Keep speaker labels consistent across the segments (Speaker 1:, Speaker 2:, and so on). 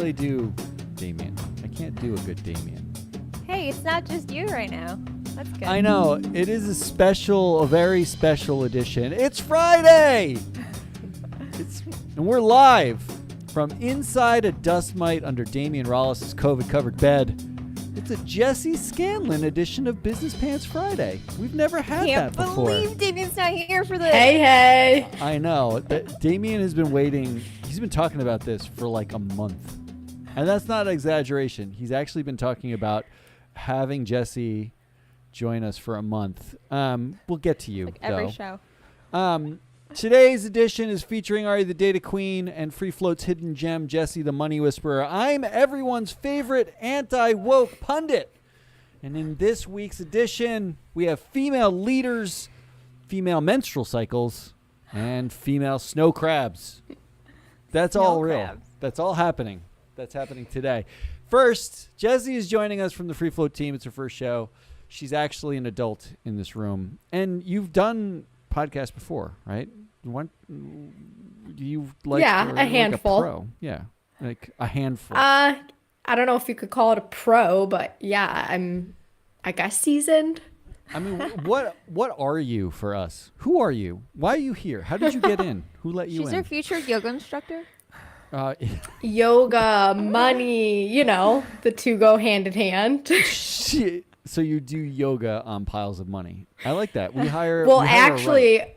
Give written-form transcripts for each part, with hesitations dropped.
Speaker 1: really do Damien. I can't do a good Damien.
Speaker 2: Hey, it's not just you right now. That's good.
Speaker 1: I know. It is a very special edition. It's Friday! And we're live from inside a dust mite under Damian Rollis' COVID-covered bed. It's a Jesse Scanlon edition of Business Pants Friday. We've never had that before.
Speaker 2: Can't believe Damien's not here for this.
Speaker 3: Hey.
Speaker 1: I know. Damien has been waiting. He's been talking about this for like a month. And that's not an exaggeration. He's actually been talking about having Jesse join us for a month. We'll get to you,
Speaker 2: like every show.
Speaker 1: Today's edition is featuring Ari the Data Queen and Free Float's hidden gem, Jesse the Money Whisperer. I'm everyone's favorite anti-woke pundit. And in this week's edition, we have female leaders, female menstrual cycles, and female snow crabs. That's all real. That's all happening. That's happening today. First, Jesse is joining us from the Free Float team. It's her first show. She's actually an adult in this room. And you've done podcasts before, right? Do you like
Speaker 3: a handful.
Speaker 1: Like a pro? Yeah, like a handful.
Speaker 3: I don't know if you could call it a pro, but yeah, I guess seasoned.
Speaker 1: I mean, what are you for us? Who are you? Why are you here? How did you get in? Who let you in?
Speaker 2: She's our future yoga instructor.
Speaker 3: Yoga, money, the two go hand in hand.
Speaker 1: So you do yoga on piles of money. I like that. We hire.
Speaker 3: Well, actually,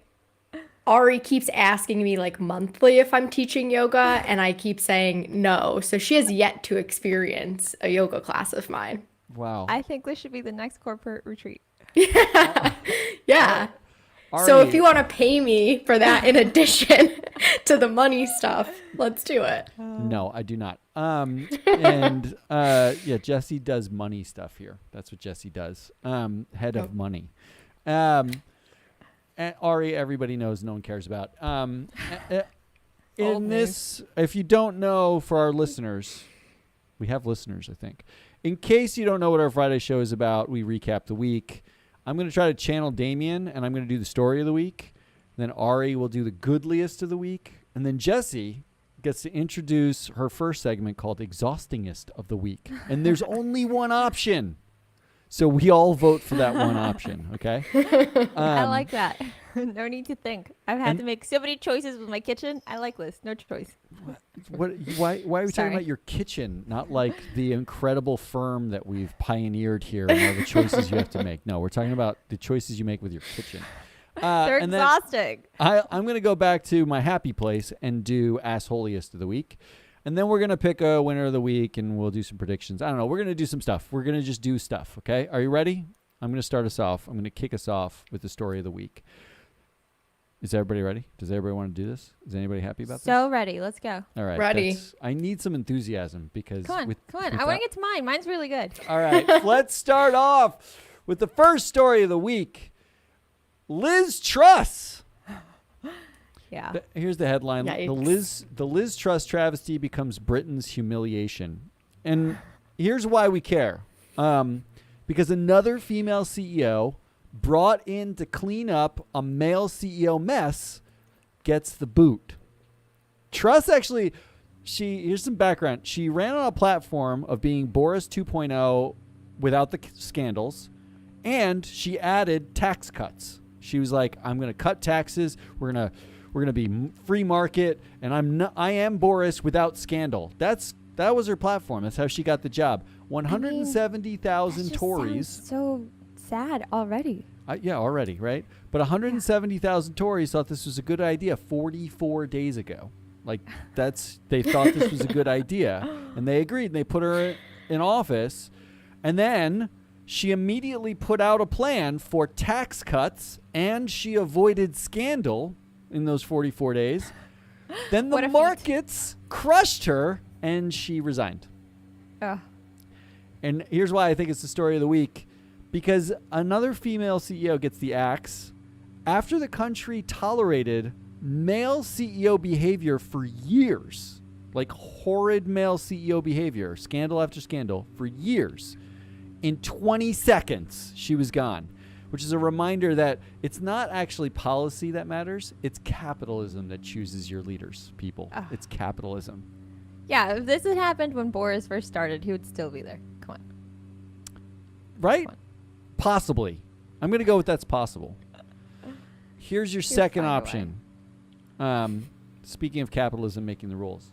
Speaker 3: Ari keeps asking me like monthly if I'm teaching yoga, and I keep saying no. So she has yet to experience a yoga class of mine.
Speaker 1: Wow.
Speaker 2: I think this should be the next corporate retreat.
Speaker 3: Yeah.
Speaker 1: Ari,
Speaker 3: so if you want to pay me for that in addition to the money stuff, let's do it.
Speaker 1: No, I do not. Jesse does money stuff here. That's what Jesse does. Head of money. And Ari, everybody knows, no one cares about. In this, if you don't know, for our listeners, we have listeners, I think. In case you don't know what our Friday show is about, we recap the week. I'm going to try to channel Damien, and I'm going to do the story of the week. Then Ari will do the goodliest of the week. And then Jesse gets to introduce her first segment called Exhaustingest of the Week. And there's only one option. So we all vote for that one option, okay?
Speaker 2: I like that. No need to think. I've had to make so many choices with my kitchen. I like this. No choice.
Speaker 1: Why are we talking about your kitchen, not like the incredible firm that we've pioneered here and all the choices you have to make? No, we're talking about the choices you make with your kitchen.
Speaker 2: They're exhausting.
Speaker 1: I'm going to go back to my happy place and do Assholiest of the Week. And then we're going to pick a winner of the week, and we'll do some predictions. I don't know. We're going to do some stuff. We're going to just do stuff, okay? Are you ready? I'm going to start us off. I'm going to kick us off with the story of the week. Is everybody ready? Does everybody want to do this? Is anybody happy about this?
Speaker 2: So ready. Let's go.
Speaker 1: All right.
Speaker 3: Ready.
Speaker 1: I need some enthusiasm because...
Speaker 2: Come on. I want to get to mine. Mine's really good.
Speaker 1: All right. Let's start off with the first story of the week. Liz Truss.
Speaker 2: Yeah.
Speaker 1: Here's the headline.
Speaker 3: Yikes.
Speaker 1: The Liz Truss travesty becomes Britain's humiliation. And here's why we care. Because another female CEO brought in to clean up a male CEO mess gets the boot. Truss actually, here's some background. She ran on a platform of being Boris 2.0 without the scandals, and she added tax cuts. She was like, I'm going to cut taxes. We're going to be free market, and I am Boris without scandal. That was her platform. That's how she got the job. 170,000 Tories.
Speaker 2: So sad already.
Speaker 1: Already, right? But 170,000 Tories thought this was a good idea 44 days ago. Like they thought this was a good idea, and they agreed. And they put her in office, and then she immediately put out a plan for tax cuts, and she avoided scandal in those 44 days. Then the markets crushed her, and she resigned. And here's why I think it's the story of the week. Because another female CEO gets the axe after the country tolerated male CEO behavior for years. Like horrid male CEO behavior, scandal after scandal, for years. In 20 seconds, she was gone. Which is a reminder that it's not actually policy that matters. It's capitalism that chooses your leaders, people. It's capitalism.
Speaker 2: Yeah, if this had happened when Boris first started, he would still be there. Come on.
Speaker 1: Right?
Speaker 2: Come on.
Speaker 1: Possibly. I'm going to go with that's possible. Here's your second
Speaker 2: find a
Speaker 1: option. Speaking of capitalism making the rules.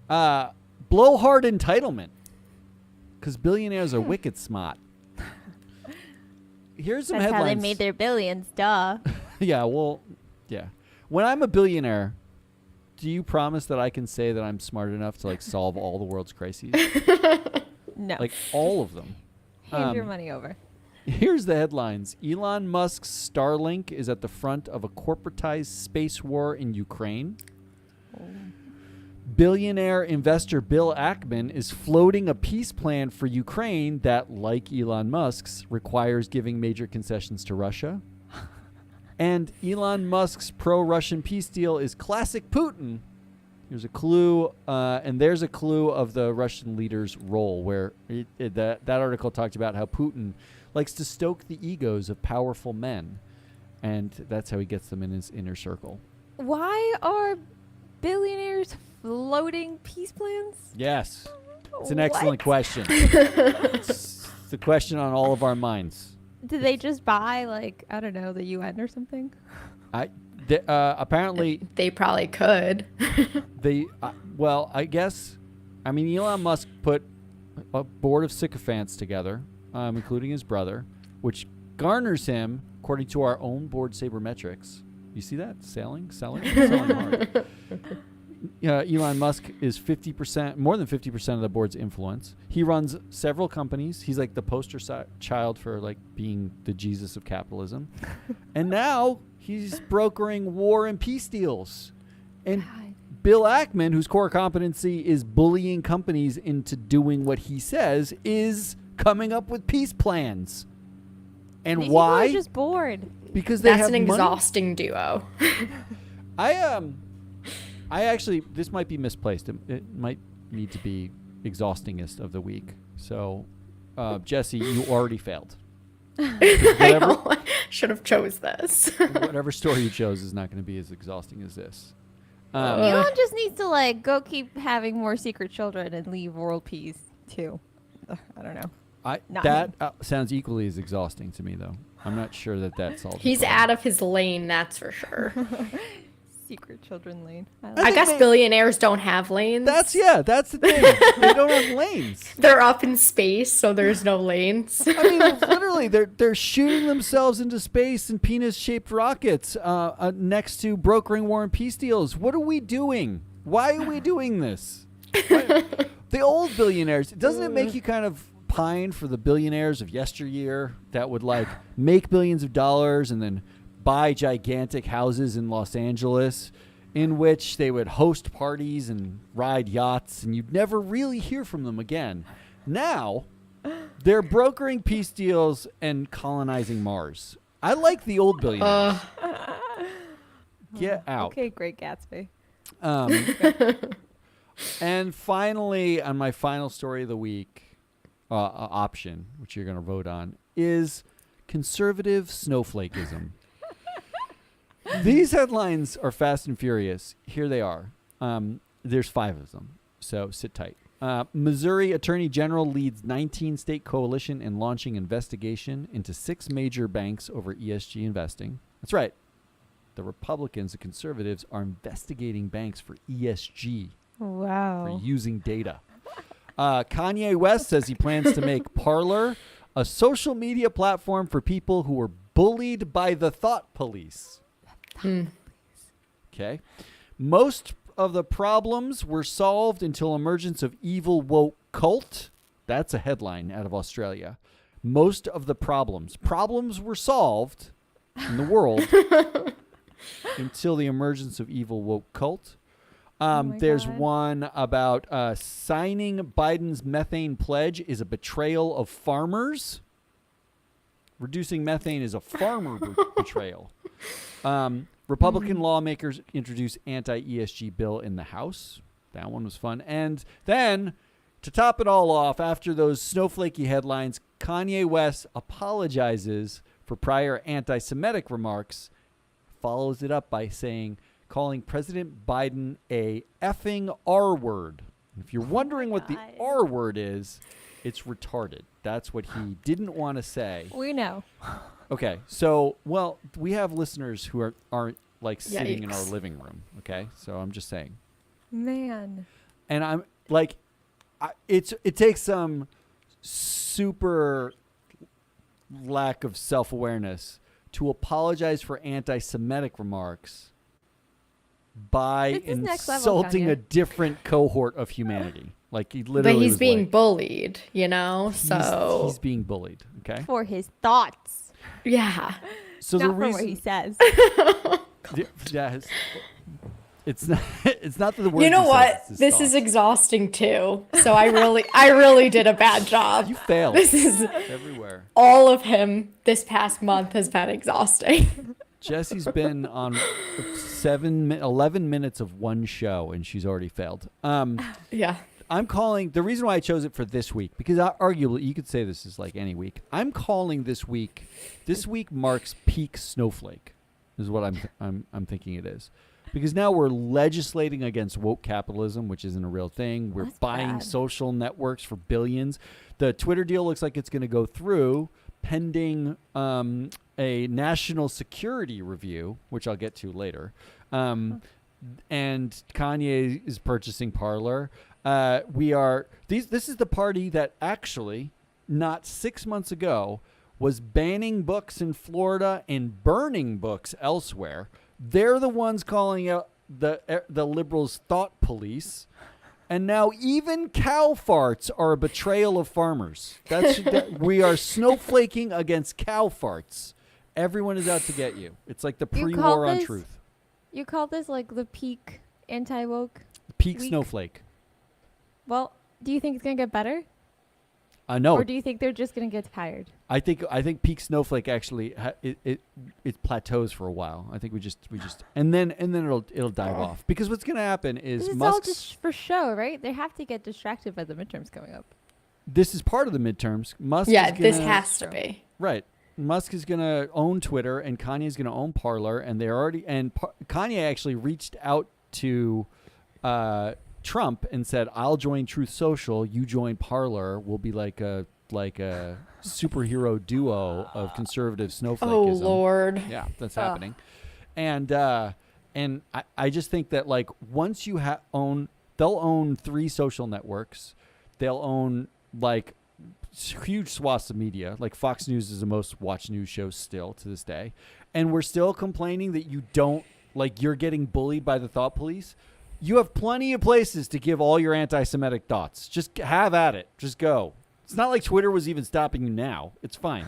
Speaker 1: Blowhard entitlement. Because billionaires are wicked smart. Here's some
Speaker 2: That's
Speaker 1: headlines.
Speaker 2: how they made their billions, duh.
Speaker 1: Yeah, well, yeah. When I'm a billionaire, do you promise that I can say that I'm smart enough to like solve all the world's crises?
Speaker 2: No.
Speaker 1: Like all of them.
Speaker 2: Hand your money over.
Speaker 1: Here's the headlines. Elon Musk's Starlink is at the front of a corporatized space war in Ukraine.
Speaker 2: Oh.
Speaker 1: Billionaire investor Bill Ackman is floating a peace plan for Ukraine that, like Elon Musk's, requires giving major concessions to Russia. And Elon Musk's pro-Russian peace deal is classic Putin. Here's a clue, and there's a clue of the Russian leader's role, where that article talked about how Putin likes to stoke the egos of powerful men, and that's how he gets them in his inner circle.
Speaker 2: Why are billionaires floating peace plans?
Speaker 1: Yes, it's an excellent
Speaker 2: What?
Speaker 1: question. It's the question on all of our minds.
Speaker 2: Did they just buy, like, I don't know, the UN or something?
Speaker 1: Apparently,
Speaker 3: They probably could.
Speaker 1: well, I guess, I mean, Elon Musk put a board of sycophants together, including his brother, which garners him, according to our own board sabermetrics. You see that? Selling hard. Elon Musk is 50%, more than 50% of the board's influence. He runs several companies. He's like the poster child for like being the Jesus of capitalism. And now he's brokering war and peace deals. And
Speaker 2: God.
Speaker 1: Bill Ackman, whose core competency is bullying companies into doing what he says, is coming up with peace plans. And
Speaker 2: These
Speaker 1: why?
Speaker 2: people are just bored.
Speaker 1: Because they
Speaker 3: That's
Speaker 1: have
Speaker 3: an
Speaker 1: money.
Speaker 3: exhausting duo.
Speaker 1: I actually, this might be misplaced. It might need to be exhaustingest of the week. So, Jesse, you already failed.
Speaker 3: I know. Should have chose this.
Speaker 1: Whatever story you chose is not going to be as exhausting as this.
Speaker 2: Elon just needs to, like, go keep having more secret children and leave world peace, too. I don't know. Not
Speaker 1: that sounds equally as exhausting to me, though. I'm not sure that solves.
Speaker 3: He's out of his lane, that's for sure.
Speaker 2: Secret children lane.
Speaker 3: I guess billionaires don't have lanes.
Speaker 1: That's the thing. They don't have lanes.
Speaker 3: They're up in space, so there's no lanes.
Speaker 1: I mean, literally, they're shooting themselves into space in penis-shaped rockets next to brokering war and peace deals. What are we doing? Why are we doing this? The old billionaires, doesn't it make you kind of pine for the billionaires of yesteryear that would like make billions of dollars and then buy gigantic houses in Los Angeles in which they would host parties and ride yachts, and you'd never really hear from them again. Now, they're brokering peace deals and colonizing Mars. I like the old billionaires. Get out.
Speaker 2: Okay, Great Gatsby.
Speaker 1: And finally, on my final story of the week, option, which you're going to vote on, is conservative snowflakeism. These headlines are fast and furious. Here they are. There's 5 of them, so sit tight. Missouri Attorney General leads 19-state coalition in launching investigation into 6 major banks over ESG investing. That's right. The Republicans, the conservatives, are investigating banks for ESG,
Speaker 2: Wow.
Speaker 1: for using data. Kanye West says he plans to make Parler a social media platform for people who were bullied by the thought police. Okay. Most of the problems were solved until emergence of evil woke cult. That's a headline out of Australia. Most of the problems were solved in the world until the emergence of evil woke cult. There's
Speaker 2: God.
Speaker 1: one about signing Biden's methane pledge is a betrayal of farmers. Reducing methane is a farmer betrayal. Republican lawmakers introduce anti-ESG bill in the House. That one was fun. And then, to top it all off, after those snowflakey headlines, Kanye West apologizes for prior anti-Semitic remarks, follows it up by saying calling President Biden a effing R word. If you're wondering what the R word is, it's retarded. That's what he didn't want to say.
Speaker 2: We know.
Speaker 1: Okay, so, well, we have listeners who aren't like sitting in our
Speaker 3: Yikes.
Speaker 1: living room, okay? So I'm just saying.
Speaker 2: Man.
Speaker 1: And I'm like, it takes some super lack of self-awareness to apologize for anti-Semitic remarks by
Speaker 2: This is next level,
Speaker 1: insulting
Speaker 2: Kanye.
Speaker 1: a different cohort of humanity. Like he literally
Speaker 3: But he's
Speaker 1: was
Speaker 3: being
Speaker 1: like,
Speaker 3: bullied, you know? So
Speaker 1: he's being bullied, okay?
Speaker 2: For his thoughts.
Speaker 3: yeah.
Speaker 1: So
Speaker 2: Not
Speaker 1: the
Speaker 2: for
Speaker 1: reason
Speaker 2: what he says.
Speaker 1: yeah, it's not the word.
Speaker 3: You know what? This is exhausting too. So I really did a bad job.
Speaker 1: You failed.
Speaker 3: This is
Speaker 1: everywhere.
Speaker 3: all of him this past month has been exhausting.
Speaker 1: Jesse's been on 11 minutes of one show and she's already failed.
Speaker 3: Yeah.
Speaker 1: I'm calling the reason why I chose it for this week, because arguably you could say this is like any week. I'm calling this week. This week marks peak snowflake, is what I'm thinking it is, because now we're legislating against woke capitalism, which isn't a real thing. We're
Speaker 2: That's
Speaker 1: buying
Speaker 2: bad.
Speaker 1: social networks for billions. The Twitter deal looks like it's going to go through pending a national security review, which I'll get to later. And Kanye is purchasing Parler. This is the party that actually, not 6 months ago, was banning books in Florida and burning books elsewhere. They're the ones calling out the liberals' thought police. And now even cow farts are a betrayal of farmers. We are snowflaking against cow farts. Everyone is out to get you. It's like the
Speaker 2: You call
Speaker 1: pre-war on
Speaker 2: this
Speaker 1: truth.
Speaker 2: You call this like the peak anti-woke?
Speaker 1: Peak
Speaker 2: week?
Speaker 1: snowflake.
Speaker 2: Well, do you think it's going to get better?
Speaker 1: No.
Speaker 2: Or do you think they're just going to get tired?
Speaker 1: I think peak snowflake actually it plateaus for a while. I think we just and then it'll dive off, because what's going to happen is
Speaker 2: This is all
Speaker 1: Musk's.
Speaker 2: just for show, right? They have to get distracted by the midterms coming up.
Speaker 1: This is part of the midterms. Musk.
Speaker 3: Yeah,
Speaker 1: is
Speaker 3: this
Speaker 1: gonna,
Speaker 3: has to be.
Speaker 1: right. Musk is going to own Twitter, and Kanye is going to own Parler, and they're already. And Kanye actually reached out to Trump and said, "I'll join Truth Social. You join Parler. We'll be like a superhero duo of conservative snowflakeism."
Speaker 3: Oh Lord.
Speaker 1: Yeah, that's happening. And I just think that like once you they'll own 3 social networks. They'll own like huge swaths of media. Like Fox News is the most watched news show still to this day. And we're still complaining that you're getting bullied by the thought police. You have plenty of places to give all your anti-Semitic thoughts. Just have at it. Just go. It's not like Twitter was even stopping you now. It's fine.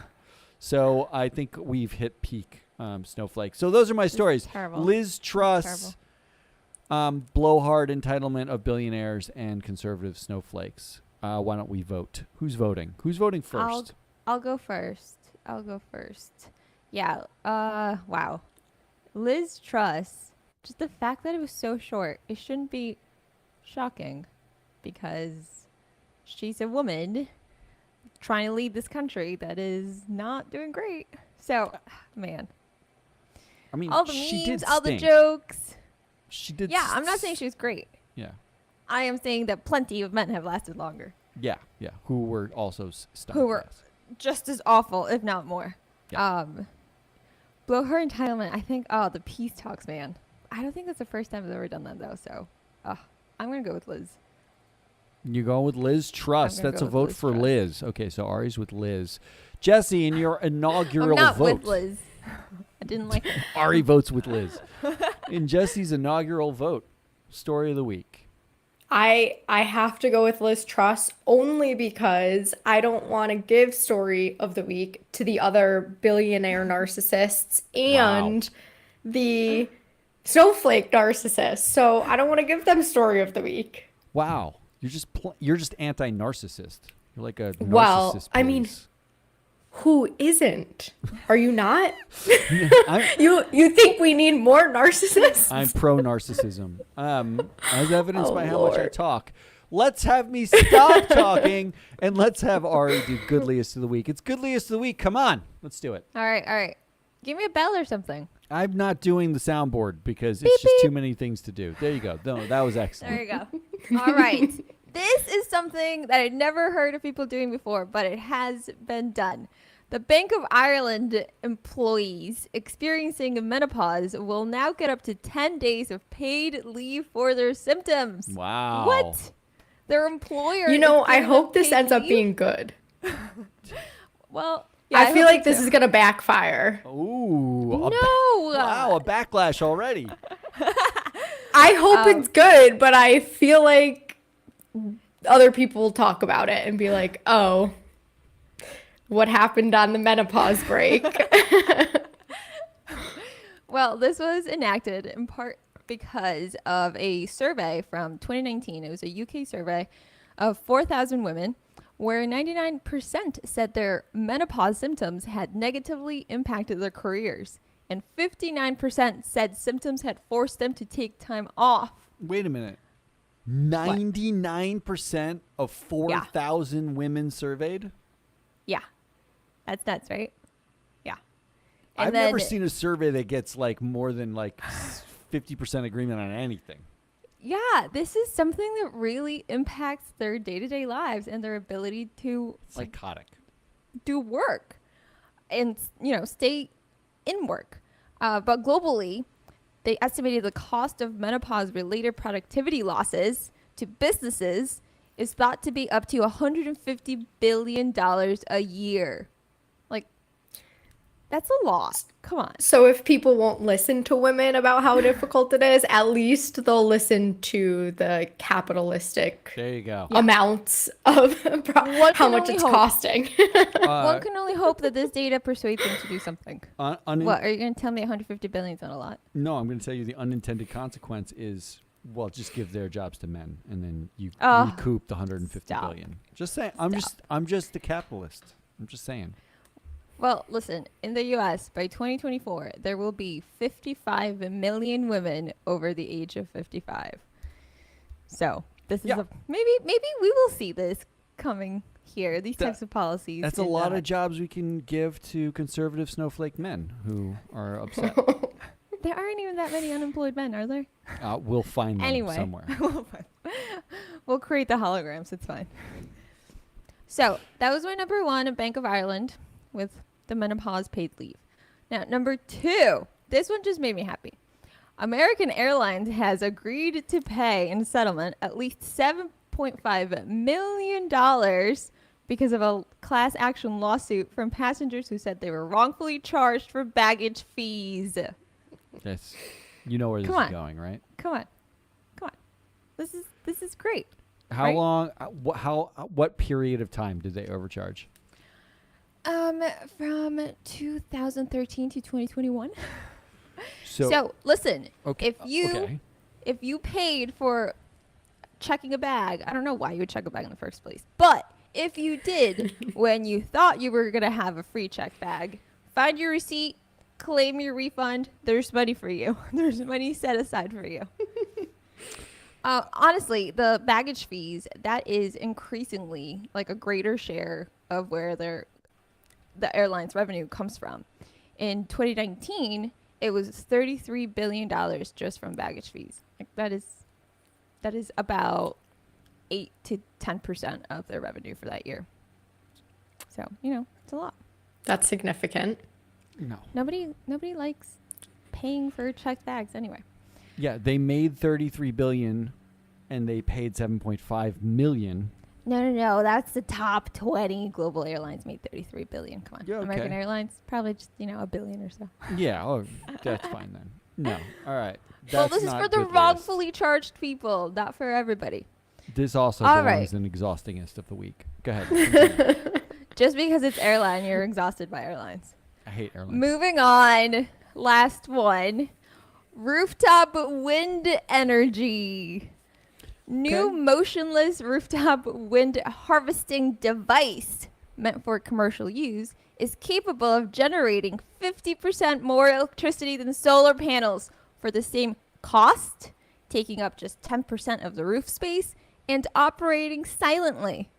Speaker 1: So I think we've hit peak snowflake. So those are my stories.
Speaker 2: terrible.
Speaker 1: Liz Truss, blowhard entitlement of billionaires, and conservative snowflakes. Why don't we vote? Who's voting? Who's voting first?
Speaker 2: I'll go first. Yeah. Wow. Liz Truss. Just the fact that it was so short, it shouldn't be shocking, because she's a woman trying to lead this country that is not doing great. So, man,
Speaker 1: I mean,
Speaker 2: all the
Speaker 1: she
Speaker 2: memes,
Speaker 1: did
Speaker 2: all the
Speaker 1: stink.
Speaker 2: jokes.
Speaker 1: She did.
Speaker 2: Yeah, I'm not saying she was great.
Speaker 1: Yeah.
Speaker 2: I am saying that plenty of men have lasted longer,
Speaker 1: Yeah. Who were also stunned.
Speaker 2: who were
Speaker 1: yes.
Speaker 2: just as awful, if not more.
Speaker 1: Yeah.
Speaker 2: Blow her entitlement. I think. Oh, the peace talks, man. I don't think that's the first time I've ever done that though. So, I'm gonna go with Liz.
Speaker 1: You go with Liz Truss.
Speaker 2: I'm gonna
Speaker 1: That's a
Speaker 2: go with
Speaker 1: vote
Speaker 2: Liz
Speaker 1: for
Speaker 2: Truss.
Speaker 1: Liz. Okay, so Ari's with Liz. Jesse, in your inaugural
Speaker 2: I'm not
Speaker 1: vote.
Speaker 2: with Liz. I didn't like.
Speaker 1: Ari votes with Liz. In Jesse's inaugural vote, story of the week.
Speaker 3: I have to go with Liz Truss only because I don't want to give story of the week to the other billionaire narcissists and the snowflake narcissists. So I don't want to give them story of the week.
Speaker 1: Wow, you're just anti-narcissist. You're like a narcissist.
Speaker 3: Well, I mean,
Speaker 1: police.
Speaker 3: Who isn't? Are you not?
Speaker 1: I'm,
Speaker 3: You think we need more narcissists?
Speaker 1: I'm pro narcissism. As evidenced
Speaker 3: Oh,
Speaker 1: by how much I
Speaker 3: Lord.
Speaker 1: talk. Let's have me stop talking, and let's have Ari do Goodliest of the Week. It's Goodliest of the Week. Come on, let's do it.
Speaker 2: All right. Give me a bell or something.
Speaker 1: I'm not doing the soundboard because it's just too many things to do. There you go. No, that was excellent.
Speaker 2: There you go. All right. This is something that I'd never heard of people doing before, but it has been done. The Bank of Ireland employees experiencing menopause will now get up to 10 days of paid leave for their symptoms.
Speaker 1: Wow.
Speaker 2: What? Their employer.
Speaker 3: You know,
Speaker 2: is
Speaker 3: I
Speaker 2: giving
Speaker 3: hope
Speaker 2: them
Speaker 3: this
Speaker 2: paid
Speaker 3: ends up
Speaker 2: leave?
Speaker 3: being good.
Speaker 2: Well, yeah,
Speaker 3: I feel
Speaker 2: hope
Speaker 3: like
Speaker 2: so
Speaker 3: this is going to backfire.
Speaker 1: Ooh.
Speaker 2: No.
Speaker 1: Wow, a backlash already.
Speaker 3: I hope it's good, but I feel like other people will talk about it and be like, oh, what happened on the menopause break?
Speaker 2: Well, this was enacted in part because of a survey from 2019. It was a UK survey of 4,000 women where 99% said their menopause symptoms had negatively impacted their careers. And 59% said symptoms had forced them to take time off.
Speaker 1: Wait a minute. 99% of 4,000 women surveyed?
Speaker 2: Yeah. That's nuts, right? Yeah.
Speaker 1: I've never seen a survey that gets like more than like 50% agreement on anything.
Speaker 2: Yeah, this is something that really impacts their day-to-day lives and their ability to
Speaker 1: Psychotic.
Speaker 2: do work and, stay in work. But globally, they estimated the cost of menopause-related productivity losses to businesses is thought to be up to $150 billion a year. Like, that's a lot. Come on.
Speaker 3: So if people won't listen to women about how difficult it is, at least they'll listen to the capitalistic
Speaker 1: There you go.
Speaker 3: amounts of how much
Speaker 2: only
Speaker 3: it's
Speaker 2: hope.
Speaker 3: costing.
Speaker 2: One can only hope that this data persuades them to do something. What, are you going to tell me 150 billion is not a lot?
Speaker 1: No, I'm going to tell you the unintended consequence is, well, just give their jobs to men, and then you
Speaker 2: Oh,
Speaker 1: recoup the 150 billion. Just saying. I'm just a capitalist. I'm just saying.
Speaker 2: Well, listen, in the U.S., by 2024, there will be 55 million women over the age of 55. So this is maybe we will see this coming here. These types of policies.
Speaker 1: That's a lot of jobs we can give to conservative snowflake men who are upset.
Speaker 2: There aren't even that many unemployed men, are there?
Speaker 1: We'll find them
Speaker 2: Anyway.
Speaker 1: somewhere.
Speaker 2: We'll create the holograms. It's fine. So that was my number one, Bank of Ireland, with the menopause paid leave. Now, number two, this one just made me happy. American Airlines has agreed to pay in settlement at least $7.5 million because of a class action lawsuit from passengers who said they were wrongfully charged for baggage fees.
Speaker 1: Yes. You know where this
Speaker 2: Come
Speaker 1: is
Speaker 2: on.
Speaker 1: going, right?
Speaker 2: Come on. This is great.
Speaker 1: How
Speaker 2: Right?
Speaker 1: long? What period of time did they overcharge?
Speaker 2: From 2013 to 2021.
Speaker 1: So,
Speaker 2: So listen,
Speaker 1: okay,
Speaker 2: if you paid for checking a bag, I don't know why you would check a bag in the first place, but if you did when you thought you were gonna have a free check bag, find your receipt, claim your refund. There's money for you. There's money set aside for you. Honestly, the baggage fees, that is increasingly like a greater share of where the airline's revenue comes from. In 2019, it was $33 billion just from baggage fees. Like that is about 8 to 10% of their revenue for that year. So, it's a lot.
Speaker 3: That's significant.
Speaker 1: no.
Speaker 2: Nobody likes paying for checked bags anyway.
Speaker 1: Yeah, they made 33 billion, and they paid 7.5 million.
Speaker 2: No. That's the top 20 global airlines made 33 billion. Come on.
Speaker 1: Yeah, okay.
Speaker 2: American Airlines, probably just, $1 billion or so.
Speaker 1: Yeah, that's fine then. No, all right.
Speaker 2: Well,
Speaker 1: That's
Speaker 2: this is
Speaker 1: not
Speaker 2: for the
Speaker 1: good list.
Speaker 2: wrongfully charged people, not for everybody.
Speaker 1: This also
Speaker 2: All
Speaker 1: belongs
Speaker 2: right.
Speaker 1: in exhaustingest of the week. Go ahead. Continue.
Speaker 2: Just because it's airline, you're exhausted by airlines.
Speaker 1: I hate airlines.
Speaker 2: Moving on. Last one. Rooftop wind energy. New
Speaker 1: Okay.
Speaker 2: motionless rooftop wind harvesting device meant for commercial use is capable of generating 50% more electricity than solar panels for the same cost, taking up just 10% of the roof space and operating silently.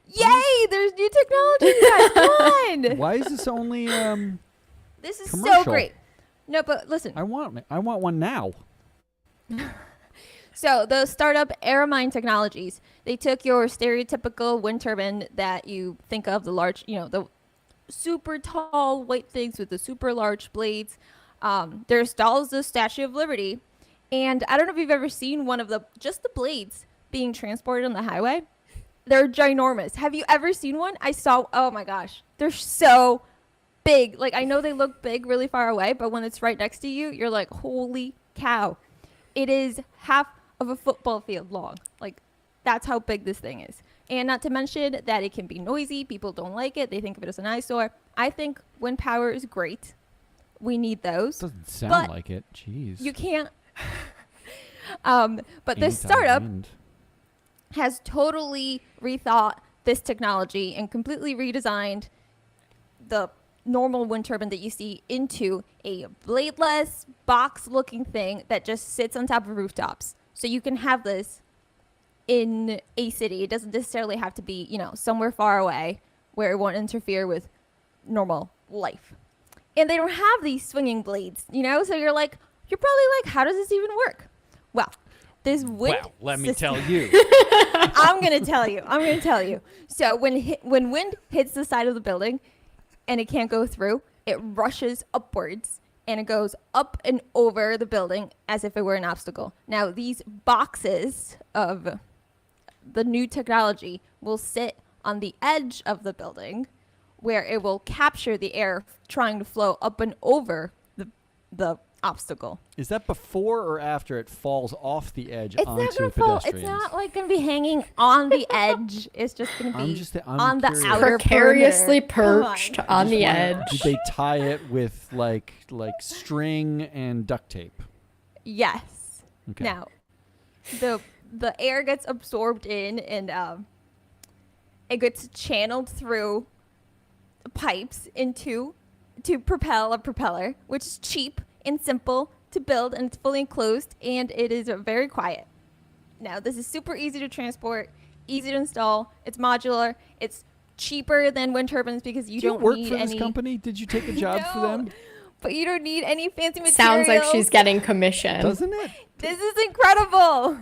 Speaker 2: Yay! There's new technology, you guys. Come on.
Speaker 1: Why is this only
Speaker 2: This is so
Speaker 1: Commercial.
Speaker 2: great. No, but listen.
Speaker 1: I want one now.
Speaker 2: So the startup Aramine Technologies, they took your stereotypical wind turbine that you think of, the large, the super tall white things with the super large blades. They're as tall as the Statue of Liberty. And I don't know if you've ever seen one of the blades being transported on the highway. They're ginormous. Have you ever seen one? Oh my gosh. They're so big. Like, I know they look big really far away, but when it's right next to you, you're like, holy cow. It is half of a football field long. Like, that's how big this thing is. And not to mention that it can be noisy. People don't like it. They think of it as an eyesore. I think wind power is great. We need those.
Speaker 1: Doesn't sound like it. Jeez.
Speaker 2: You can't. But this startup has totally rethought this technology and completely redesigned the normal wind turbine that you see into a bladeless box-looking thing that just sits on top of rooftops. So you can have this in a city. It doesn't necessarily have to be, somewhere far away where it won't interfere with normal life. And they don't have these swinging blades, so you're probably like, how does this even work? Well, this wind
Speaker 1: let me tell you.
Speaker 2: I'm going to tell you. So when wind hits the side of the building and it can't go through, it rushes upwards and it goes up and over the building as if it were an obstacle. Now, these boxes of the new technology will sit on the edge of the building where it will capture the air trying to flow up and over the obstacle.
Speaker 1: Is that before or after it falls off the edge
Speaker 2: It's
Speaker 1: onto
Speaker 2: not gonna
Speaker 1: pedestrians?
Speaker 2: fall. It's not like going to be hanging on the edge. It's just going to be
Speaker 1: I'm
Speaker 2: on
Speaker 1: curious.
Speaker 2: the outer
Speaker 3: Precariously
Speaker 2: perimeter.
Speaker 3: perched on the edge.
Speaker 1: Did they tie it with like string and duct tape?
Speaker 2: Yes.
Speaker 1: Okay.
Speaker 2: Now, the air gets absorbed in and it gets channeled through pipes to propel a propeller, which is cheap and simple to build, and it's fully enclosed, and it is very quiet. Now, this is super easy to transport, easy to install. It's modular. It's cheaper than wind turbines because you don't
Speaker 1: work
Speaker 2: need
Speaker 1: for this
Speaker 2: any
Speaker 1: company? Did you take a job for them?
Speaker 2: But you don't need any fancy materials.
Speaker 3: Sounds like she's getting commission.
Speaker 1: Doesn't it?
Speaker 2: This is incredible.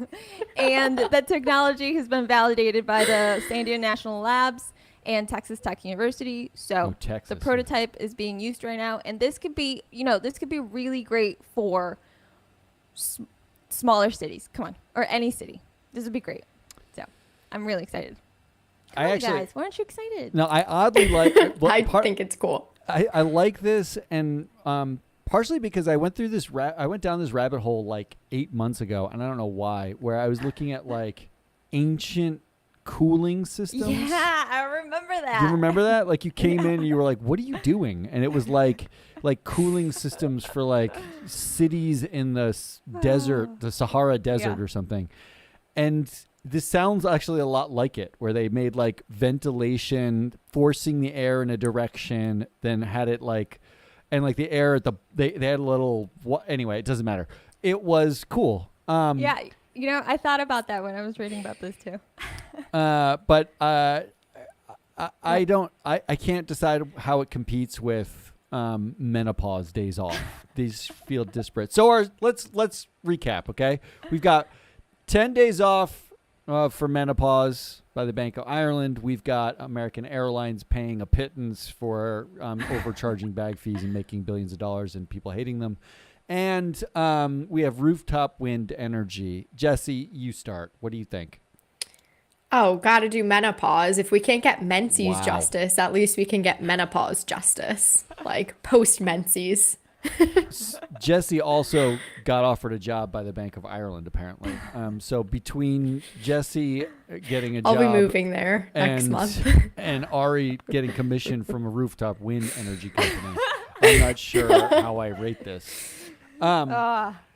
Speaker 2: And the technology has been validated by the San Diego National Labs and Texas Tech University. So
Speaker 1: Texas.
Speaker 2: the prototype is being used right now. And this could be, really great for smaller cities. Come on. Or any city. This would be great. So I'm really excited. Come on, guys. Why aren't you excited?
Speaker 1: No, I oddly like.
Speaker 3: I think it's cool.
Speaker 1: I like this, and partially because I went through this. I went down this rabbit hole like 8 months ago, and I don't know why. Where I was looking at like ancient cooling systems.
Speaker 2: Yeah, I remember that.
Speaker 1: Do you remember that? Like you came in and you were like, "What are you doing?" And it was like cooling systems for like cities in the desert, the Sahara Desert or something. And this sounds actually a lot like it, where they made like ventilation, forcing the air in a direction, then had it like, and like the air at they had a little, anyway, it doesn't matter. It was cool.
Speaker 2: Yeah, I thought about that when I was reading about this too.
Speaker 1: But I can't decide how it competes with menopause days off. These feel disparate. So let's recap, okay? We've got 10 days off for menopause by the Bank of Ireland. We've got American Airlines paying a pittance for overcharging bag fees and making billions of dollars and people hating them. And we have rooftop wind energy. Jesse, you start. What do you think?
Speaker 3: Oh, gotta do menopause. If we can't get Menses justice, at least we can get menopause justice. Like post-Menses.
Speaker 1: Jesse also got offered a job by the Bank of Ireland, apparently. So between Jesse getting a job,
Speaker 3: I'll be moving there next month,
Speaker 1: and Ari getting commission from a rooftop wind energy company, I'm not sure how I rate this.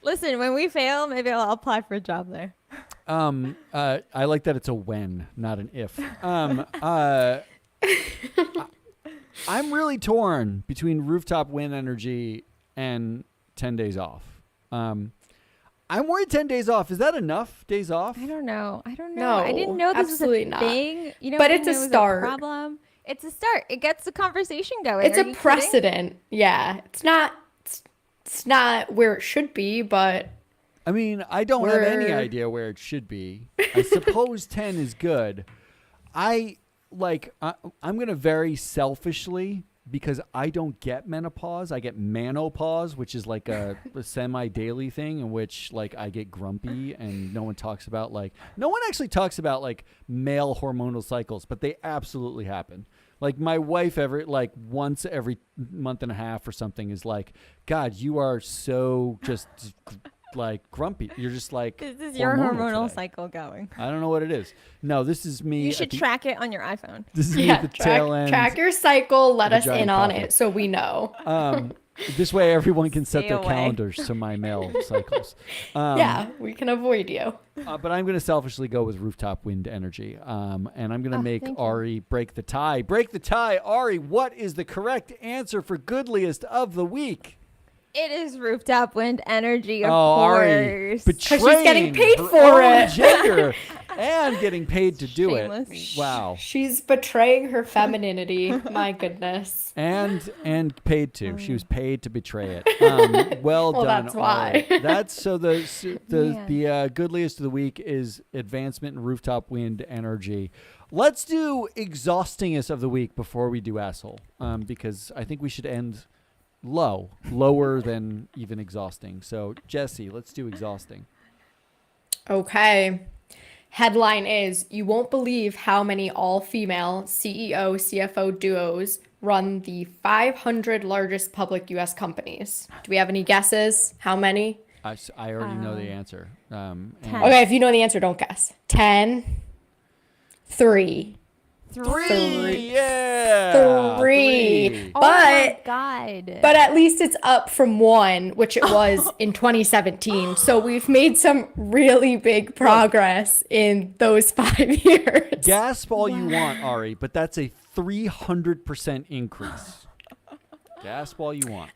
Speaker 2: Listen, when we fail, maybe I'll apply for a job there.
Speaker 1: I like that it's a when, not an if. I'm really torn between rooftop wind energy and 10 days off. I'm worried 10 days off. Is that enough days off?
Speaker 2: I don't know.
Speaker 3: No,
Speaker 2: I didn't know this was a
Speaker 3: absolutely not.
Speaker 2: thing.
Speaker 3: But
Speaker 2: I
Speaker 3: it's
Speaker 2: didn't
Speaker 3: a
Speaker 2: know it was
Speaker 3: start.
Speaker 2: problem. It's a start. It gets the conversation going.
Speaker 3: It's
Speaker 2: Are
Speaker 3: a
Speaker 2: you kidding?
Speaker 3: precedent. Yeah. It's not where it should be, but
Speaker 1: I mean, I don't have any
Speaker 3: we're
Speaker 1: idea where it should be. I suppose 10 is good. I'm going to very selfishly, because I don't get menopause. I get manopause, which is like a semi-daily thing in which like I get grumpy, and no one actually talks about like male hormonal cycles, but they absolutely happen. Like my wife once every month and a half or something is like, God, you are so just like grumpy. You're just like,
Speaker 2: This is your hormonal cycle going.
Speaker 1: I don't know what it is. No, this is me.
Speaker 2: You should track it on your iPhone.
Speaker 1: This is me at the tail end.
Speaker 3: track your cycle, let
Speaker 1: of a
Speaker 3: us
Speaker 1: giant
Speaker 3: in on
Speaker 1: coffee.
Speaker 3: it so we know.
Speaker 1: This way everyone can set
Speaker 2: Stay
Speaker 1: their
Speaker 2: away.
Speaker 1: calendars to my male cycles.
Speaker 3: Yeah, we can avoid you.
Speaker 1: But I'm going to selfishly go with rooftop wind energy. And I'm going to make
Speaker 2: thank you.
Speaker 1: Ari break the tie. Break the tie. Ari, what is the correct answer for goodliest of the week?
Speaker 2: It is rooftop wind energy, of
Speaker 1: Ari,
Speaker 2: course.
Speaker 1: betraying
Speaker 3: she's getting paid
Speaker 1: her
Speaker 3: for
Speaker 1: own
Speaker 3: it.
Speaker 1: gender and getting paid to do
Speaker 2: Shameless.
Speaker 1: it. Wow.
Speaker 3: She's betraying her femininity. My goodness.
Speaker 1: And paid to. She was paid to betray it. Well done.
Speaker 3: that's why.
Speaker 1: Ari. That's so the
Speaker 2: Man.
Speaker 1: goodliest of the week is advancement in rooftop wind energy. Let's do exhaustingest of the week before we do asshole, because I think we should end lower than even exhausting. So Jesse, let's do exhausting.
Speaker 3: Okay. Headline is, you won't believe how many all-female CEO, CFO duos run the 500 largest public U.S. companies. Do we have any guesses? How many?
Speaker 1: I already know the answer.
Speaker 2: 10.
Speaker 3: Okay, if you know the answer, don't guess. 10, 3,
Speaker 1: Three. Yeah.
Speaker 3: 3.
Speaker 2: Oh my
Speaker 3: But
Speaker 2: God.
Speaker 3: But at least it's up from 1, which it was in 2017. So we've made some really big progress in those 5 years.
Speaker 1: Gasp all you want, Ari, but that's a 300% increase. Gasp all you want.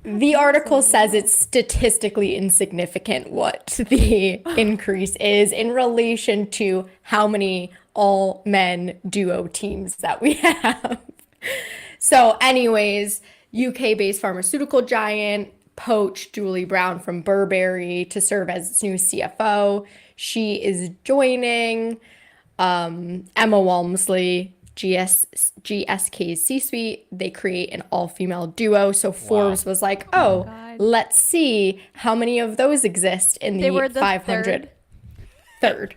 Speaker 3: The article says it's statistically insignificant what the increase is in relation to how many all men duo teams that we have. So anyways, UK-based pharmaceutical giant poached Julie Brown from Burberry to serve as its new CFO. She is joining Emma Walmsley, GSK's C-suite. They create an all-female duo. So Forbes was like,
Speaker 2: God.
Speaker 3: let's see how many of those exist in
Speaker 2: They
Speaker 3: the
Speaker 2: were the
Speaker 3: 500. Third.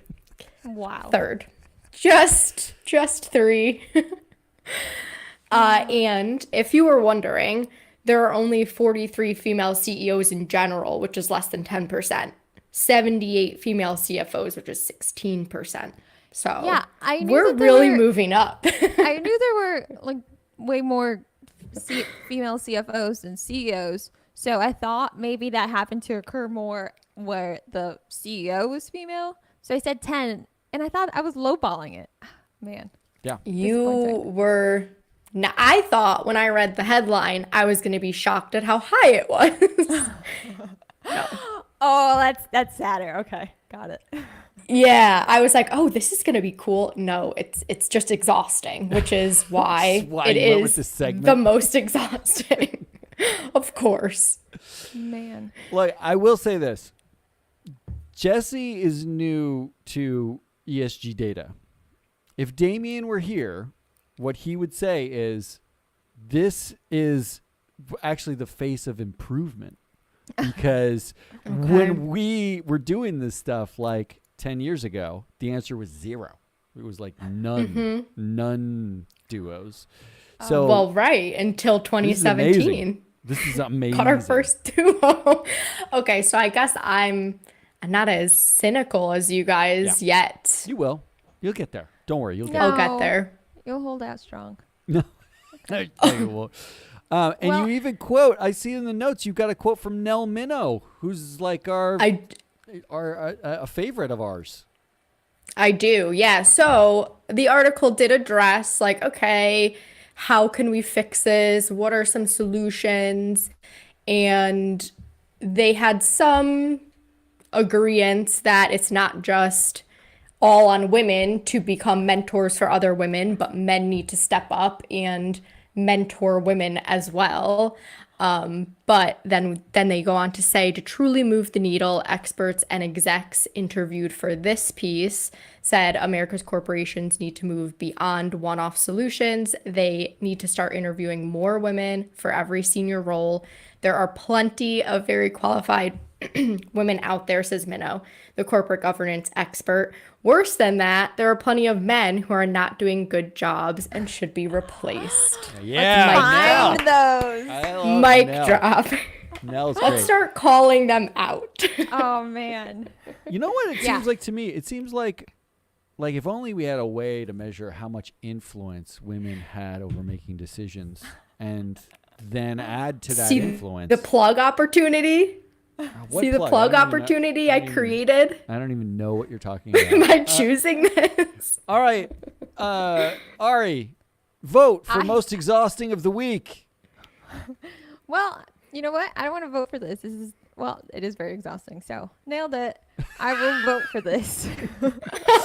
Speaker 2: Wow.
Speaker 3: Third. Just 3. And if you were wondering, there are only 43 female CEOs in general, which is less than 10%. 78 female CFOs, which is 16%. So
Speaker 2: Yeah, I knew
Speaker 3: we're
Speaker 2: that there
Speaker 3: really
Speaker 2: were-
Speaker 3: moving up.
Speaker 2: I knew there were like way more female CFOs than CEOs. So I thought maybe that happened to occur more where the CEO was female. So I said 10, and I thought I was lowballing it. Man.
Speaker 1: Yeah.
Speaker 3: You
Speaker 2: Disappointing.
Speaker 3: were. Now, I thought when I read the headline, I was going to be shocked at how high it was.
Speaker 2: Oh, that's sadder. Okay, got it.
Speaker 3: Yeah, I was like, oh, this is going to be cool. No, it's just exhausting, which is why
Speaker 1: That's why
Speaker 3: it
Speaker 1: you went with
Speaker 3: is
Speaker 1: this segment.
Speaker 3: the most exhausting. Of course.
Speaker 2: Man.
Speaker 1: Like, I will say this. Jesse is new to ESG data. If Damien were here, what he would say is, this is actually the face of improvement. Because when we were doing this stuff like 10 years ago, the answer was 0. It was like none duos. So
Speaker 3: Well, right, until
Speaker 1: this is amazing.
Speaker 3: 2017.
Speaker 1: This is amazing.
Speaker 3: Got our first duo. Okay, so I guess I'm not as cynical as you guys yet.
Speaker 1: You will. You'll get there. Don't worry. You'll get
Speaker 3: I'll get
Speaker 2: No.
Speaker 3: there.
Speaker 2: You'll hold out strong.
Speaker 1: there. No, you won't. And
Speaker 2: Well-
Speaker 1: you even quote, I see in the notes, you've got a quote from Nell Minow, who's like a favorite of ours.
Speaker 3: I do, yeah. So the article did address, like, okay, how can we fix this? What are some solutions? And they had some agreements that it's not just all on women to become mentors for other women, but men need to step up and mentor women as well. But then they go on to say, to truly move the needle, experts and execs interviewed for this piece said America's corporations need to move beyond one-off solutions. They need to start interviewing more women for every senior role. There are plenty of very qualified women out there, says Minnow, the corporate governance expert. Worse than that, there are plenty of men who are not doing good jobs and should be replaced.
Speaker 1: Yeah,
Speaker 2: Find those.
Speaker 3: Mic drop.
Speaker 1: Nell's
Speaker 3: Let's
Speaker 1: great.
Speaker 3: start calling them out.
Speaker 2: Oh man.
Speaker 1: You know what it
Speaker 2: Yeah.
Speaker 1: seems like to me? It seems like if only we had a way to measure how much influence women had over making decisions, and then add to that
Speaker 3: See
Speaker 1: influence.
Speaker 3: the plug opportunity?
Speaker 1: What
Speaker 3: See the plug opportunity I created
Speaker 1: I don't even know what you're talking about.
Speaker 3: by choosing this?
Speaker 1: All right, Ari, vote for
Speaker 2: I-
Speaker 1: most exhausting of the week.
Speaker 2: Well, you know what? I don't want to vote for this. It is very exhausting. So nailed it. I will vote for this.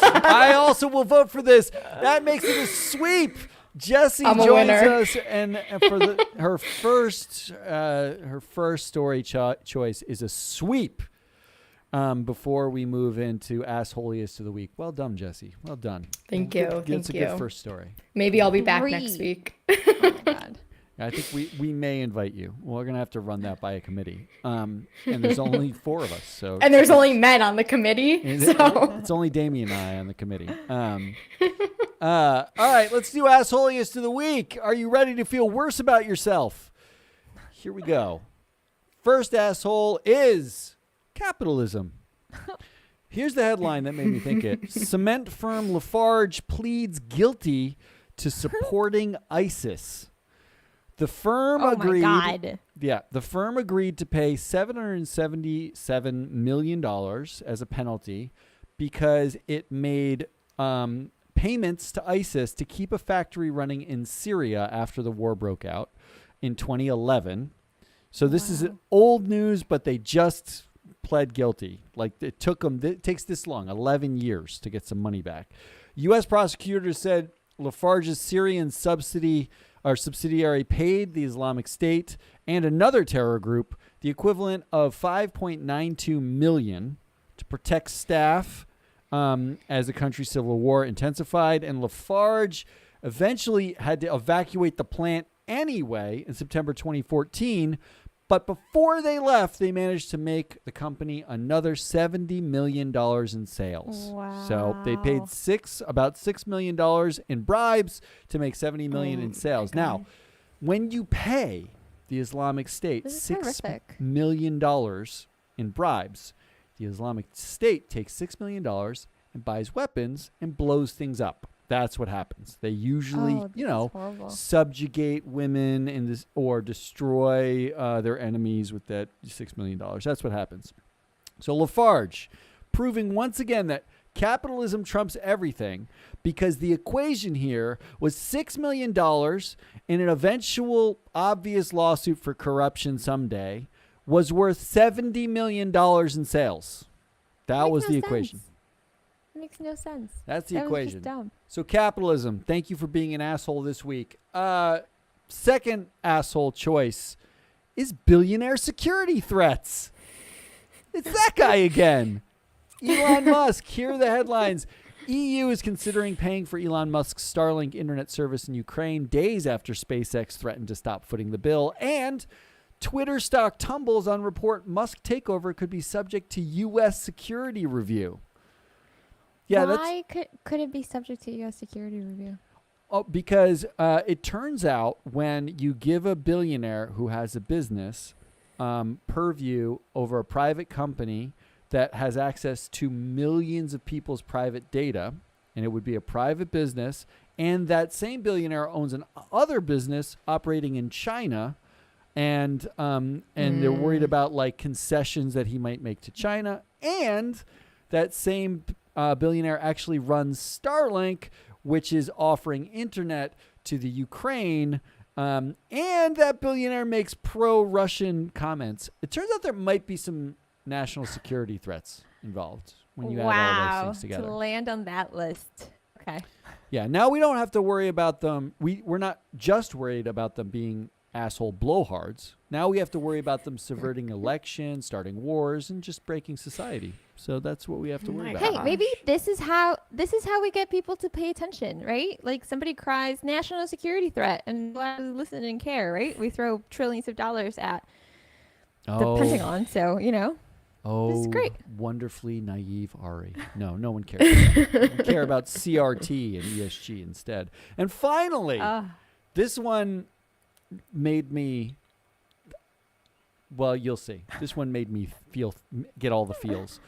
Speaker 1: I also will vote for this. That makes it a sweep. Jessie
Speaker 3: I'm a
Speaker 1: joins
Speaker 3: winner.
Speaker 1: us, and for her first story choice is a sweep. Before we move into Assholiest of the Week. Well done, Jessie. Well done.
Speaker 3: Thank you.
Speaker 1: That's
Speaker 3: Thank
Speaker 1: a
Speaker 3: you.
Speaker 1: good first story.
Speaker 3: Maybe I'll be back
Speaker 2: Three.
Speaker 3: next week.
Speaker 2: Oh my god.
Speaker 1: I think we may invite you. We're gonna have to run that by a committee. And there's only 4 of us, so
Speaker 3: And there's only men on the committee. So
Speaker 1: it's only Damien and I on the committee. All right, let's do Assholiest of the Week. Are you ready to feel worse about yourself? Here we go. First asshole is capitalism. Here's the headline that made me think it. Cement firm Lafarge pleads guilty to supporting ISIS. The firm
Speaker 2: Oh
Speaker 1: agreed.
Speaker 2: my god.
Speaker 1: Yeah, the firm agreed to pay $777 million as a penalty because it made payments to ISIS to keep a factory running in Syria after the war broke out in 2011. So this is old news, but they just pled guilty. Like it takes this long, 11 years to get some money back. U.S. prosecutors said Lafarge's Syrian subsidiary paid the Islamic State and another terror group the equivalent of $5.92 million to protect staff as the country's civil war intensified. And Lafarge eventually had to evacuate the plant anyway in September 2014. But before they left, they managed to make the company another $70 million in sales.
Speaker 2: Wow.
Speaker 1: So they paid about $6 million in bribes to make $70 million in sales. Now, when you pay the Islamic State
Speaker 2: This is
Speaker 1: $6
Speaker 2: horrific.
Speaker 1: million in bribes, the Islamic State takes $6 million and buys weapons and blows things up. That's what happens. They usually,
Speaker 2: horrible.
Speaker 1: subjugate women or destroy their enemies with that $6 million. That's what happens. So Lafarge, proving once again that capitalism trumps everything, because the equation here was $6 million in an eventual obvious lawsuit for corruption someday was worth $70 million in sales. That was the equation.
Speaker 2: It makes no sense.
Speaker 1: That's the
Speaker 2: That was
Speaker 1: equation.
Speaker 2: just dumb.
Speaker 1: So capitalism, thank you for being an asshole this week. Second asshole choice is billionaire security threats. It's that guy again. Elon Musk. Here are the headlines. EU is considering paying for Elon Musk's Starlink internet service in Ukraine days after SpaceX threatened to stop footing the bill. And Twitter stock tumbles on report Musk takeover could be subject to U.S. security review. Yeah,
Speaker 2: Why could it be subject to U.S. security review?
Speaker 1: Because it turns out when you give a billionaire who has a business purview over a private company that has access to millions of people's private data, and it would be a private business, and that same billionaire owns an other business operating in China, and they're worried about like concessions that he might make to China, and that same billionaire actually runs Starlink, which is offering internet to the Ukraine, and that billionaire makes pro-Russian comments. It turns out there might be some national security threats involved. when you add all those things
Speaker 2: To
Speaker 1: together.
Speaker 2: land on that list. Okay.
Speaker 1: Yeah, now we don't have to worry about them. We're not just worried about them being asshole blowhards. Now we have to worry about them subverting elections, starting wars, and just breaking society. So that's what we have to worry about.
Speaker 2: Hey, maybe this is how we get people to pay attention, right? Like somebody cries national security threat and listen and care, right? We throw trillions of dollars at the Pentagon, so this is great.
Speaker 1: Wonderfully naive Ari. No one cares. We care about CRT and ESG instead. And finally, this one made me. Well, you'll see. This one made me get all the feels.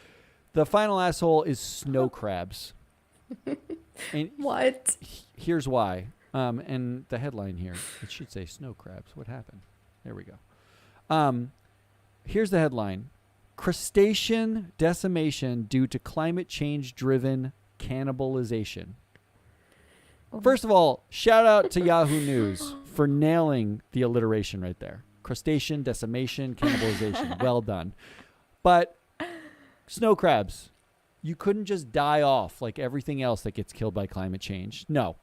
Speaker 1: The final asshole is snow crabs. And
Speaker 3: What?
Speaker 1: here's why. And the headline here, it should say snow crabs. What happened? There we go. Here's the headline. Crustacean decimation due to climate change driven cannibalization. First of all, shout out to Yahoo News for nailing the alliteration right there. Crustacean decimation, cannibalization. Well done. But snow crabs, you couldn't just die off like everything else that gets killed by climate change. No.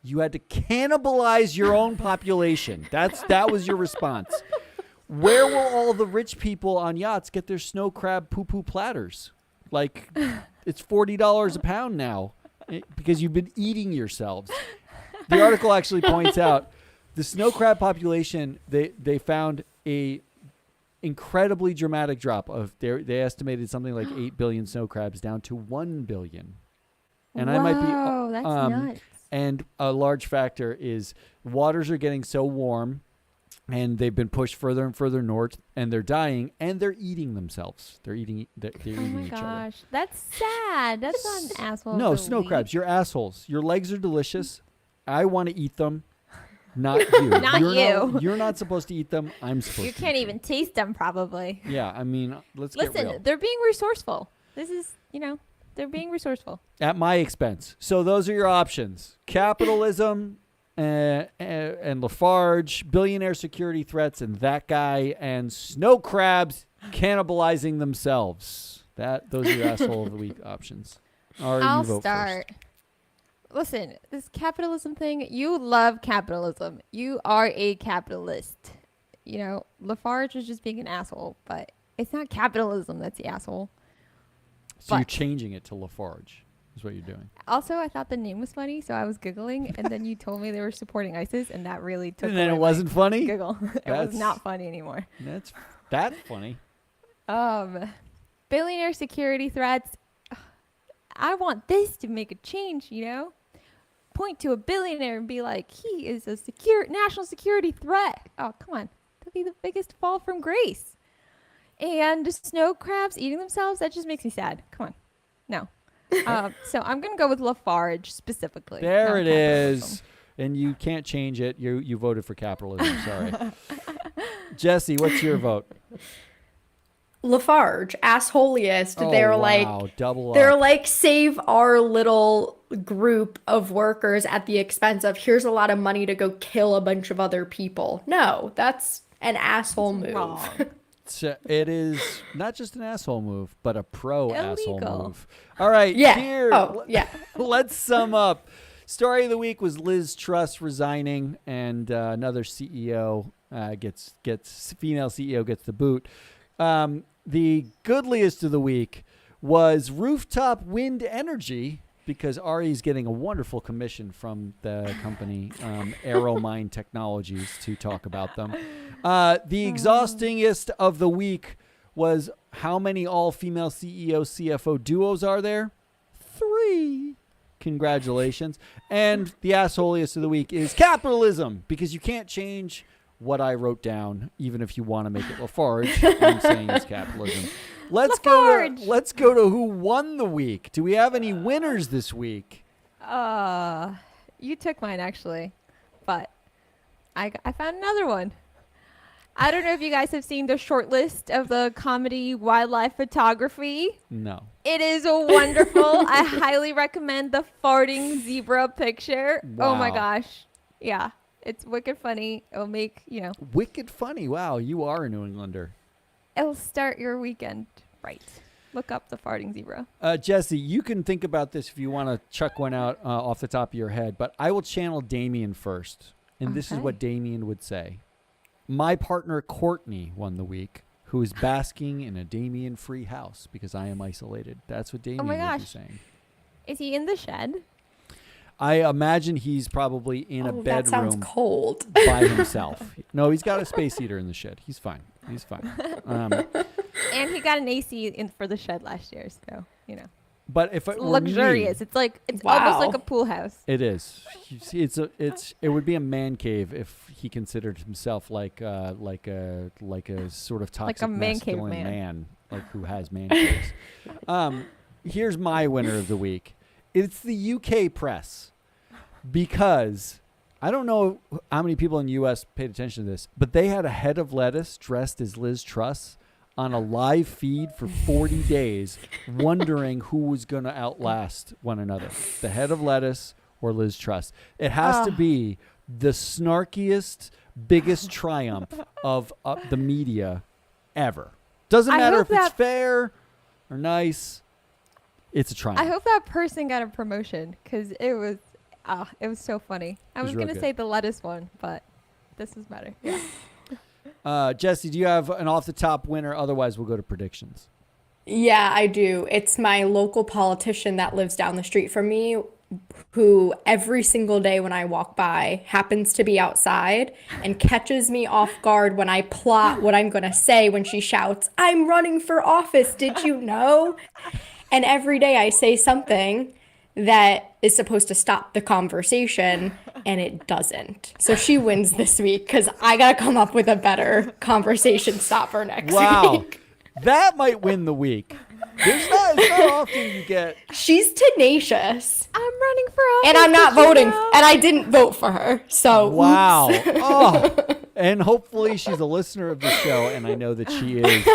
Speaker 1: You had to cannibalize your own population. That was your response. Where will all the rich people on yachts get their snow crab poo-poo platters? Like, it's $40 a pound now because you've been eating yourselves. The article actually points out the snow crab population, they found a incredibly dramatic drop of they estimated something like 8 billion snow crabs down to 1 billion. And I might be
Speaker 2: that's nuts.
Speaker 1: And a large factor is waters are getting so warm and they've been pushed further and further north and they're dying and they're eating themselves. They're eating
Speaker 2: Oh my
Speaker 1: each other.
Speaker 2: gosh, that's sad. That's not an asshole.
Speaker 1: No,
Speaker 2: of the
Speaker 1: snow
Speaker 2: week.
Speaker 1: crabs, you're assholes. Your legs are delicious. I want to eat them. Not you.
Speaker 2: Not you.
Speaker 1: You're not supposed to eat them. I'm supposed
Speaker 2: You
Speaker 1: to.
Speaker 2: can't even taste them, probably.
Speaker 1: Yeah, I mean, let's get real.
Speaker 2: Listen, they're being resourceful. This is, they're being resourceful.
Speaker 1: At my expense. So those are your options. Capitalism and Lafarge, billionaire security threats, and that guy, and snow crabs cannibalizing themselves. Those are your asshole of the week options.
Speaker 2: I'll start.
Speaker 1: First.
Speaker 2: Listen, this capitalism thing, you love capitalism. You are a capitalist. Lafarge is just being an asshole, but it's not capitalism that's the asshole.
Speaker 1: So you're changing it to Lafarge is what you're doing.
Speaker 2: Also, I thought the name was funny, so I was Googling, and then you told me they were supporting ISIS, and that really took
Speaker 1: And then
Speaker 2: away
Speaker 1: it wasn't
Speaker 2: my
Speaker 1: funny?
Speaker 2: Giggle. It was not funny anymore.
Speaker 1: That's funny.
Speaker 2: Billionaire security threats. I want this to make a change, Point to a billionaire and be like, he is a national security threat. Oh, come on. That'd be the biggest fall from grace. And snow crabs eating themselves, that just makes me sad. Come on. No. So I'm going to go with Lafarge specifically.
Speaker 1: There it is. And you can't change it. You voted for capitalism. Sorry. Jesse, what's your vote?
Speaker 3: Lafarge, assholiest.
Speaker 1: Oh,
Speaker 3: They're
Speaker 1: wow. Double
Speaker 3: they're
Speaker 1: up.
Speaker 3: like, save our little group of workers at the expense of here's a lot of money to go kill a bunch of other people. No, that's an asshole move.
Speaker 2: Wrong.
Speaker 1: It is not just an asshole move, but a asshole
Speaker 2: Illegal.
Speaker 1: move. All right.
Speaker 3: Yeah.
Speaker 1: Here,
Speaker 3: Oh, yeah.
Speaker 1: let's sum up. Story of the week was Liz Truss resigning, and another CEO female CEO gets the boot. The goodliest of the week was rooftop wind energy, because Ari's getting a wonderful commission from the company Aeromine Technologies to talk about them. The exhaustingest of the week was how many all-female CEO CFO duos are there? 3. Congratulations. And the assholiest of the week is capitalism, because you can't change what I wrote down, even if you want to make it Lafarge. I'm saying it's capitalism. Let's go to who won the week. Do we have any winners this week?
Speaker 2: You took mine actually, but I found another one. I don't know if you guys have seen the short list of the comedy wildlife photography.
Speaker 1: No.
Speaker 2: It is wonderful. I highly recommend the farting zebra picture.
Speaker 1: Wow.
Speaker 2: Oh my gosh. Yeah. It's wicked funny. It'll make,
Speaker 1: Wicked funny. Wow, you are a New Englander.
Speaker 2: it'll start your weekend right. Look up the farting zebra.
Speaker 1: Jesse, you can think about this if you want to chuck one out off the top of your head, but I will channel Damien first. And this is
Speaker 2: Okay.
Speaker 1: what Damien would say. My partner Courtney won the week, who is basking in a Damien-free house because I am isolated. That's what Damien
Speaker 2: my
Speaker 1: would be
Speaker 2: gosh.
Speaker 1: saying.
Speaker 2: Is he in the shed?
Speaker 1: I imagine he's probably in a
Speaker 3: that sounds
Speaker 1: bedroom
Speaker 3: cold.
Speaker 1: by himself. No, he's got a space heater in the shed. He's fine. He's fine.
Speaker 2: And he got an AC in for the shed last year, so
Speaker 1: But if it
Speaker 2: it's
Speaker 1: were
Speaker 2: luxurious.
Speaker 1: me,
Speaker 2: It's like it's
Speaker 3: Wow.
Speaker 2: almost like a pool house.
Speaker 1: it is. You see, it would be a man cave if he considered himself like a sort of toxic
Speaker 2: Like a man cave
Speaker 1: masculine
Speaker 2: man.
Speaker 1: like who has man caves. Here's my winner of the week. It's the UK press, because I don't know how many people in the U.S. paid attention to this, but they had a head of lettuce dressed as Liz Truss on a live feed for 40 days, wondering who was going to outlast one another, the head of lettuce or Liz Truss. It has to be the snarkiest, biggest triumph of the media ever. Doesn't
Speaker 2: I
Speaker 1: matter
Speaker 2: hope
Speaker 1: if it's
Speaker 2: that-
Speaker 1: fair or nice. It's a triumph.
Speaker 2: I hope that person got a promotion because it was so funny. I
Speaker 1: It was
Speaker 2: was
Speaker 1: real
Speaker 2: gonna
Speaker 1: good.
Speaker 2: say the lettuce one, but this is better. Yeah.
Speaker 1: Jesse, do you have an off the top winner? Otherwise, we'll go to predictions.
Speaker 3: Yeah, I do. It's my local politician that lives down the street from me, who every single day when I walk by happens to be outside and catches me off guard when I plot what I'm going to say when she shouts, "I'm running for office, did you know?" And every day I say something that is supposed to stop the conversation, and it doesn't. So she wins this week because I got to come up with a better conversation stopper next
Speaker 1: Wow.
Speaker 3: week.
Speaker 1: That might win the week. It's not often you get.
Speaker 3: She's tenacious.
Speaker 2: I'm running for office.
Speaker 3: And I'm not
Speaker 2: did you
Speaker 3: voting,
Speaker 2: know?
Speaker 3: and I didn't vote for her. So
Speaker 1: Wow.
Speaker 3: oops.
Speaker 1: Oh. And hopefully she's a listener of the show, and I know that she is.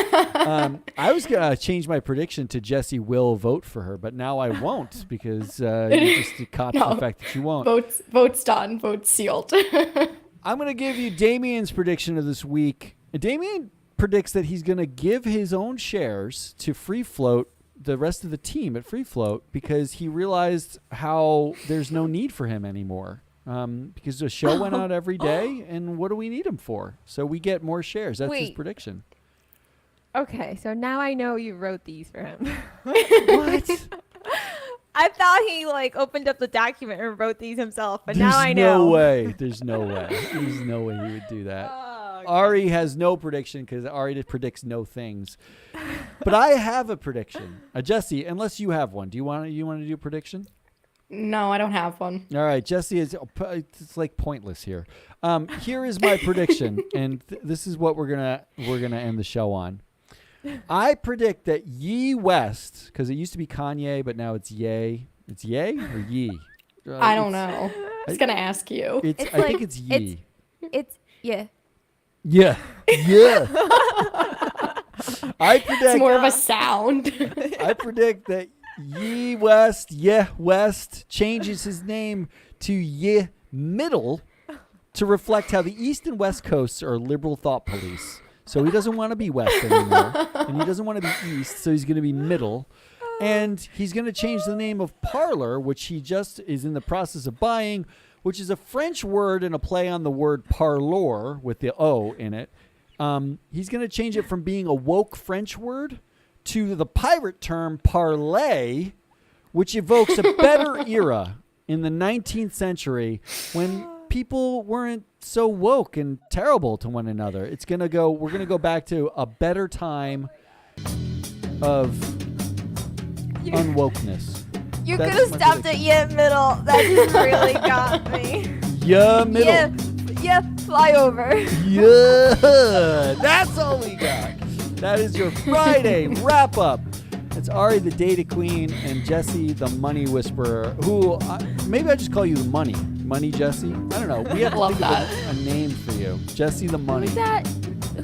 Speaker 1: I was going to change my prediction to Jesse will vote for her, but now I won't because you just caught the
Speaker 3: No.
Speaker 1: fact that you won't.
Speaker 3: Votes done, votes sealed.
Speaker 1: I'm going to give you Damien's prediction of this week. Damien predicts that he's going to give his own shares to Free Float, the rest of the team at Free Float, because he realized how there's no need for him anymore. Because the show went out every day, and what do we need him for? So we get more shares. That's his
Speaker 2: Wait.
Speaker 1: prediction.
Speaker 2: Okay, so now I know you wrote these for him.
Speaker 1: What?
Speaker 2: I thought he opened up the document and wrote these himself, but now I
Speaker 1: There's
Speaker 2: know.
Speaker 1: no way. There's no way. There's no way he would do that.
Speaker 2: Oh, okay.
Speaker 1: Ari has no prediction because Ari just predicts no things. But I have a prediction. Jesse, unless you have one, do you want to do a prediction?
Speaker 3: No, I don't have one.
Speaker 1: All right, Jesse it's pointless here. Here is my prediction, and this is what we're gonna end the show on. I predict that Ye West, because it used to be Kanye, but now it's Ye. It's Ye or Ye?
Speaker 3: I don't know. I was gonna ask you.
Speaker 1: I think
Speaker 2: like-
Speaker 1: it's Ye.
Speaker 2: It's yeah.
Speaker 1: Yeah. Yeah. I predict.
Speaker 3: It's more of a sound.
Speaker 1: I predict that Ye West, West changes his name to Ye Middle to reflect how the East and West Coasts are liberal thought police. So he doesn't want to be West anymore, and he doesn't want to be East, so he's going to be Middle. And he's going to change the name of Parlor, which he just is in the process of buying, which is a French word and a play on the word parlor with the O in it. He's going to change it from being a woke French word to the pirate term parlay, which evokes a better era in the 19th century when people weren't so woke and terrible to one another. We're going to go back to a better time of unwokeness.
Speaker 2: You
Speaker 1: That's
Speaker 2: could have
Speaker 1: my
Speaker 2: stopped
Speaker 1: prediction.
Speaker 2: at yeah middle. That just really got me.
Speaker 1: Yeah, middle.
Speaker 2: Yeah, flyover.
Speaker 1: Yeah, that's all we got. That is your Friday wrap up. It's Ari, the data queen, and Jesse, the money whisperer. Who maybe I just call you the money Jesse. I don't know. We have to
Speaker 3: Love
Speaker 1: think
Speaker 3: that.
Speaker 1: of a name for you, Jesse the money.
Speaker 2: Who's that?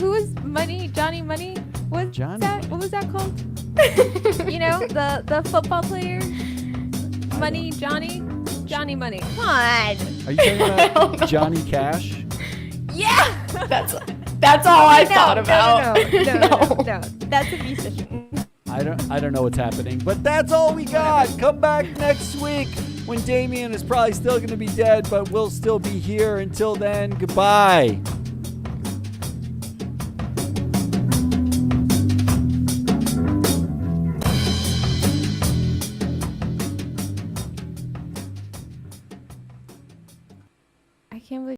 Speaker 2: Who was Money? Johnny Money? What
Speaker 1: Johnny?
Speaker 2: What was that called? You know, the football player. Money, Johnny Money. Come on.
Speaker 1: Are you talking about Johnny Cash?
Speaker 2: Yeah.
Speaker 3: That's all I thought about.
Speaker 2: No. That's a musician.
Speaker 1: I don't know what's happening, but that's all we got. Come back next week when Damien is probably still going to be dead, but we'll still be here. Until then, goodbye.
Speaker 2: I can't believe